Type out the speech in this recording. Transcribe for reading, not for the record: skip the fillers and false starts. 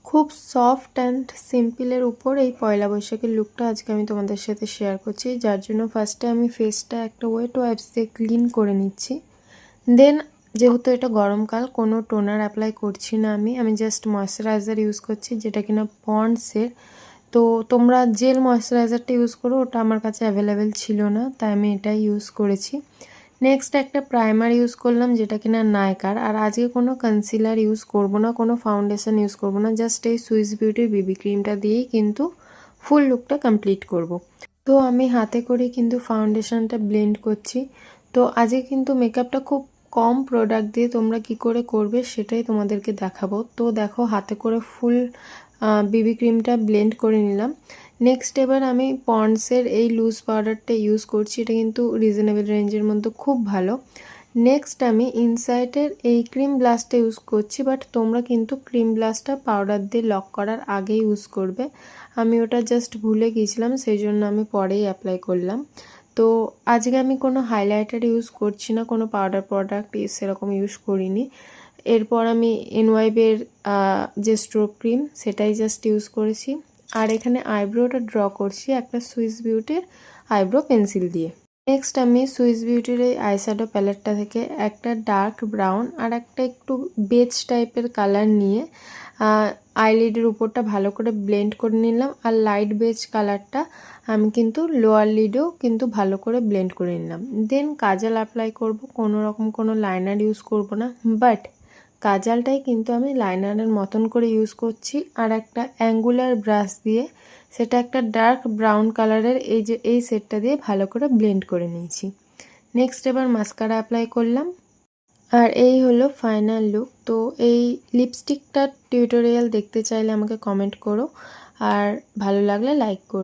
খুব soft and সিম্পলের উপর এই পয়লা বৈশাখের লুকটা আজকে আমি তোমাদের সাথে শেয়ার করছি, যার জন্য ফার্স্টে আমি ফেসটা একটা ওয়েট ওয়াইপস দিয়ে ক্লিন করে নিচ্ছি। দেন যেহেতু এটা গরমকাল, কোনো টোনার অ্যাপ্লাই করছি না, আমি জাস্ট ময়শ্চারাইজার ইউজ করছি, যেটা কিনা পন্ডসের। তো তোমরা জেল ময়শ্চারাইজারটা ইউজ করো, ওটা আমার কাছে অ্যাভেলেবেল ছিল না, তাই আমি এটাই ইউজ করেছি। নেক্সট একটা প্রাইমার ইউজ করলাম, যেটা কিনা নাইকার। আর আজকে কোনো কনসিলার ইউজ করব না, কোনো ফাউন্ডেশন ইউজ করব না, জাস্ট এই সুইস বিউটির বিবি ক্রিমটা দিয়েই কিন্তু ফুল লুকটা কমপ্লিট করব। তো আমি হাতে করে কিন্তু ফাউন্ডেশনটা ব্লেন্ড করছি। তো আজকে কিন্তু মেকআপটা খুব কম প্রোডাক্ট দিয়ে তোমরা কি করে করবে সেটাই তোমাদেরকে দেখাবো। তো দেখো, হাতে করে ফুল বিবি ক্রিমটা ব্লেন্ড করে নিলাম। নেক্সট এবার আমি পন্ডসের এই লুজ পাউডারটা ইউজ করছি, এটা কিন্তু রিজনেবল রেঞ্জের মধ্যে খুব ভালো। নেক্সট আমি ইনসাইটের এই ক্রিম ব্লাস্টটা ইউজ করছি, বাট তোমরা কিন্তু ক্রিম ব্লাস্টটা পাউডার দিয়ে লক করার আগে ইউজ করবে। আমি ওটা জাস্ট ভুলে গিয়েছিলাম, সেই জন্য আমি পরেই অ্যাপ্লাই করলাম। তো আজকে আমি কোনো হাইলাইটার ইউজ করছি না, কোনো পাউডার প্রোডাক্ট সেরকম ইউজ করিনি। এরপর আমি এনওয়াইবের যে স্ট্রোক ক্রিম সেটাই জাস্ট ইউজ করেছি। আর এখানে আইব্রোটা ড্র করছি একটা সুইস বিউটির আইব্রো পেন্সিল দিয়ে। নেক্সট আমি সুইস বিউটির এই আইশ্যাডো প্যালেটটা থেকে একটা ডার্ক ব্রাউন আর একটা একটু বেজ টাইপের কালার নিয়ে আইলিডের উপরটা ভালো করে ব্লেন্ড করে নিলাম। আর লাইট বেজ কালারটা আমি কিন্তু লোয়ার লিডেও কিন্তু ভালো করে ব্লেন্ড করে নিলাম। দেন কাজল অ্যাপ্লাই করব, কোনো রকম কোনো লাইনার ইউজ করব না, বাট কাজলটাই কিন্তু আমি লাইনারের মতন করে ইউজ করছি। আর একটা অ্যাঙ্গুলার ব্রাশ দিয়ে সেটা একটা ডার্ক ব্রাউন কালারের এই সেটটা দিয়ে ভালো করে ব্লেন্ড করে নিয়েছি। নেক্সট এবার মাস্কারা অ্যাপ্লাই করলাম। আর এই হলো ফাইনাল লুক। তো এই লিপস্টিকটার টিউটোরিয়াল দেখতে চাইলে আমাকে কমেন্ট করো, আর ভালো লাগলে লাইক করো।